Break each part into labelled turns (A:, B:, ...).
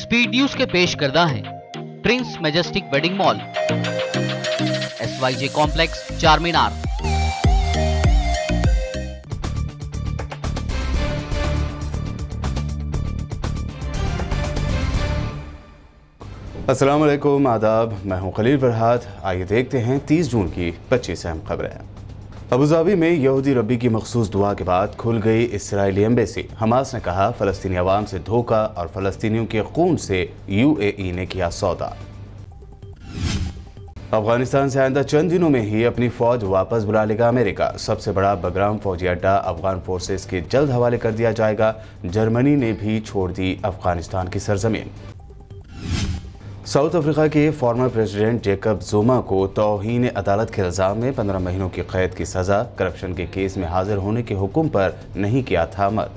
A: Speed news के पेश करदा है Prince majestic wedding mall, SYJ complex, चार मीनार।
B: अस्सलाम वालेकुम, आदाब। मैं हूं खलील फरहाद। आइए देखते हैं 30 जून की 25 अहम खबरें। अबूधाबी में यहूदी रब्बी की मखसूस दुआ के बाद खुल गई इस्राएली एम्बेसी। हमास ने कहा फ़लस्तीनी अवाम से धोखा और फ़लस्तीनियों के खून से UAE ने किया सौदा। अफगानिस्तान से आइंदा चंद दिनों में ही अपनी फौज वापस बुला लेगा अमेरिका। सबसे बड़ा बगराम फौजी अड्डा अफगान फोर्सेस के जल्द हवाले कर दिया जाएगा। जर्मनी ने भी छोड़ दी अफगानिस्तान की सरजमीन। साउथ अफ्रीका के फॉर्मर प्रेसिडेंट जेकब जुमा को तौहीन अदालत के इल्जाम में 15 महीनों की कैद की सजा। करप्शन के केस में हाजिर होने के हुक्म पर नहीं किया था अमल।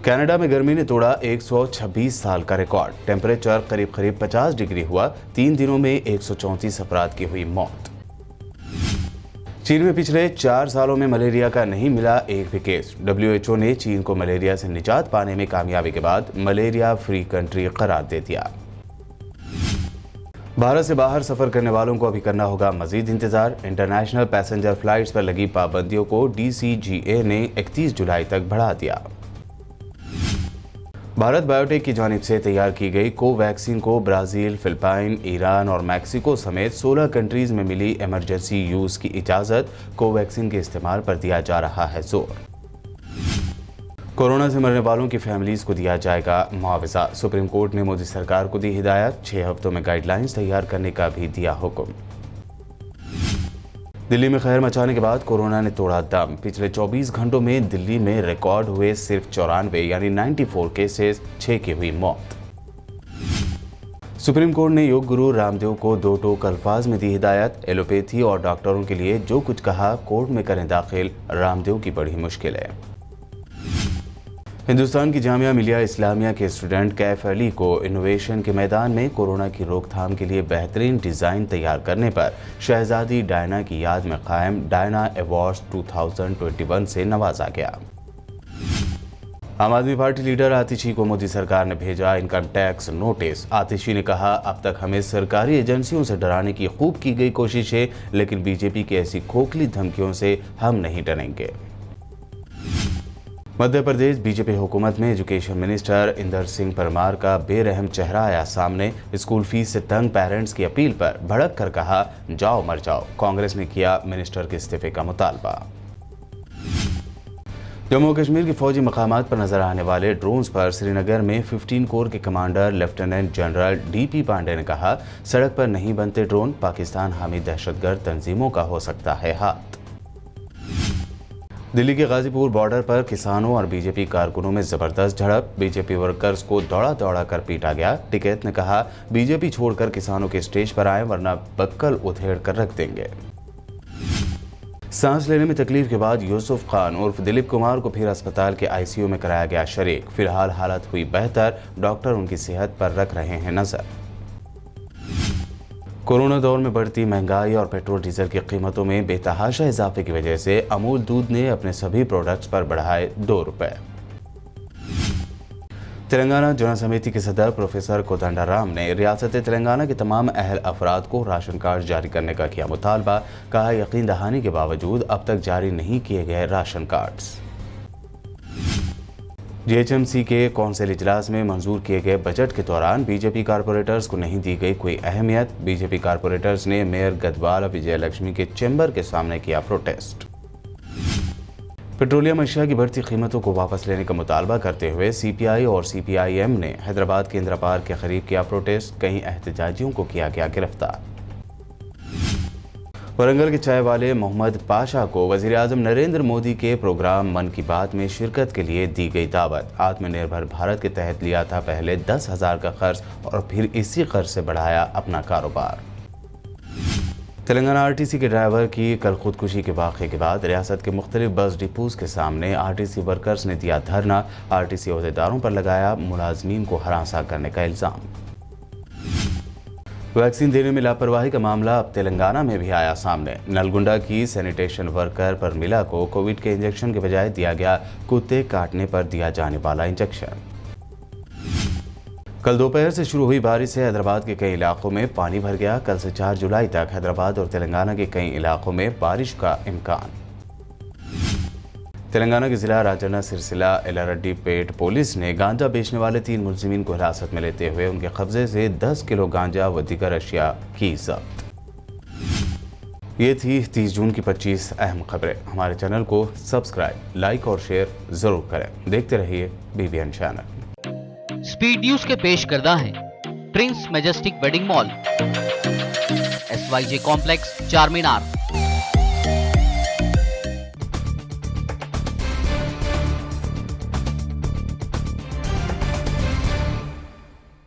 B: कनाडा में गर्मी ने तोड़ा 126 साल का रिकॉर्ड। टेम्परेचर करीब 50 डिग्री हुआ। 3 दिनों में 134 अफराद की हुई मौत। चीन में पिछले 4 सालों में मलेरिया का नहीं मिला एक भी केस। WHO ने चीन को मलेरिया से निजात पाने में कामयाबी के बाद मलेरिया फ्री कंट्री करार दे दिया। भारत से बाहर सफर करने वालों को अभी करना होगा मजीद इंतजार। इंटरनेशनल पैसेंजर फ्लाइट्स पर लगी पाबंदियों को DCGA ने 31 जुलाई तक बढ़ा दिया। भारत बायोटेक की जानिब से तैयार की गई कोवैक्सीन को ब्राजील, फिलिपाइन, ईरान और मैक्सिको समेत 16 कंट्रीज में मिली इमरजेंसी यूज की इजाजत। कोवैक्सीन के इस्तेमाल पर दिया जा रहा है जोर। कोरोना से मरने वालों की फैमिलीज को दिया जाएगा मुआवजा। सुप्रीम कोर्ट ने मोदी सरकार को दी हिदायत। 6 हफ्तों में गाइडलाइंस तैयार करने का भी दिया हुक्म। दिल्ली में खैर मचाने के बाद कोरोना ने तोड़ा दम। पिछले 24 घंटों में दिल्ली में रिकॉर्ड हुए सिर्फ 94 यानी 94 केसेस, 6 की हुई मौत। सुप्रीम कोर्ट ने योग गुरु रामदेव को 2 टोक अल्फाज में दी हिदायत। एलोपैथी और डॉक्टरों के लिए जो कुछ कहा कोर्ट में करें दाखिल, रामदेव की बड़ी मुश्किल है। हिंदुस्तान की जामिया मिलिया इस्लामिया के स्टूडेंट कैफ अली को इनोवेशन के मैदान में कोरोना की रोकथाम के लिए बेहतरीन डिज़ाइन तैयार करने पर शहजादी डायना की याद में कायम डायना अवार्ड्स 2021 से नवाजा गया। आम आदमी पार्टी लीडर आतिशी को मोदी सरकार ने भेजा इनकम टैक्स नोटिस। आतिशी ने कहा अब तक हमें सरकारी एजेंसियों से डराने की खूब की गई कोशिश है, लेकिन बीजेपी की ऐसी खोखली धमकियों से हम नहीं डरेंगे। मध्य प्रदेश बीजेपी हुकूमत में एजुकेशन मिनिस्टर इंदर सिंह परमार का बेरहम चेहरा आया सामने। स्कूल फीस से तंग पेरेंट्स की अपील पर भड़क कर कहा जाओ मर जाओ। कांग्रेस ने किया मिनिस्टर के इस्तीफे का मुतालबा। जम्मू कश्मीर के फौजी मकामात पर नजर आने वाले ड्रोन्स पर श्रीनगर में 15 कोर के commander lieutenant general DP Pandey ने कहा सड़क पर नहीं बनते ड्रोन, पाकिस्तान हामी दहशतगर्द तंजीमों का हो सकता है हाथ। दिल्ली के गाजीपुर बॉर्डर पर किसानों और बीजेपी कारकुनों में जबरदस्त झड़प। बीजेपी वर्कर्स को दौड़ा दौड़ा कर पीटा गया। टिकैत ने कहा बीजेपी छोड़कर किसानों के स्टेज पर आए वरना बक्कल उधेड़ कर रख देंगे। सांस लेने में तकलीफ के बाद यूसुफ खान उर्फ दिलीप कुमार को फिर अस्पताल के ICU में कराया गया शरीक। फिलहाल हालत हुई बेहतर। डॉक्टर उनकी सेहत पर रख रहे हैं नजर। कोरोना दौर में बढ़ती महंगाई और पेट्रोल डीजल की कीमतों में बेतहाशा इजाफे की वजह से अमूल दूध ने अपने सभी प्रोडक्ट्स पर बढ़ाए 2 रुपए। तेलंगाना जन समिति के सदर प्रोफेसर कोदंडाराम ने रियासत तेलंगाना के तमाम अहल अफराद को राशन कार्ड जारी करने का किया मुतालबा। कहा यकीन दहानी के बावजूद अब तक जारी नहीं किए गए राशन कार्ड्स। GHMC के कौंसिल इजलास में मंजूर किए गए बजट के दौरान बीजेपी कारपोरेटर्स को नहीं दी गई कोई अहमियत। बीजेपी कारपोरेटर्स ने मेयर गदवाल विजय लक्ष्मी के चैम्बर के सामने किया प्रोटेस्ट। पेट्रोलियम अशिया की बढ़ती कीमतों को वापस लेने का मुतालबा करते हुए CPI और CPIM ने हैदराबाद के इंद्रा के करीब किया प्रोटेस्ट। कई एहतजाजियों को किया गया गिरफ्तार। वरंगल के चाय वाले मोहम्मद पाशा को वज़ीर-ए-आज़म नरेंद्र मोदी के प्रोग्राम मन की बात में शिरकत के लिए दी गई दावत। आत्मनिर्भर भारत के तहत लिया था पहले 10,000 का कर्ज और फिर इसी कर्ज से बढ़ाया अपना कारोबार। तेलंगाना RTC के ड्राइवर की कल खुदकुशी के वाक़े के बाद रियासत के मुख्तलिफ बस डिपोज के सामने RTC वर्कर्स ने दिया धरना। RTC अहदेदारों पर लगाया मुलाजमीन को हरासा करने का इल्ज़ाम। वैक्सीन देने में लापरवाही का मामला अब तेलंगाना में भी आया सामने। नलगुंडा की सैनिटेशन वर्कर परमिला को कोविड के इंजेक्शन के बजाय दिया गया कुत्ते काटने पर दिया जाने वाला इंजेक्शन। कल दोपहर से शुरू हुई बारिश से हैदराबाद के कई इलाकों में पानी भर गया। कल से 4 जुलाई तक हैदराबाद और तेलंगाना के कई इलाकों में बारिश का इम्कान। तेलंगाना के जिला राजन्ना सिरसिला एलारेड्डीपेट पुलिस ने गांजा बेचने वाले 3 मुलजिमीन को हिरासत में लेते हुए उनके कब्जे से 10 किलो गांजा व दीगर अशिया की जब्त। ये थी 30 जून की 25 अहम खबरें। हमारे चैनल को सब्सक्राइब, लाइक और शेयर जरूर करें। देखते रहिए BBN चैनल।
A: स्पीड न्यूज के पेश करदा हैं Prince majestic wedding mall, SYJ complex, चार मीनार।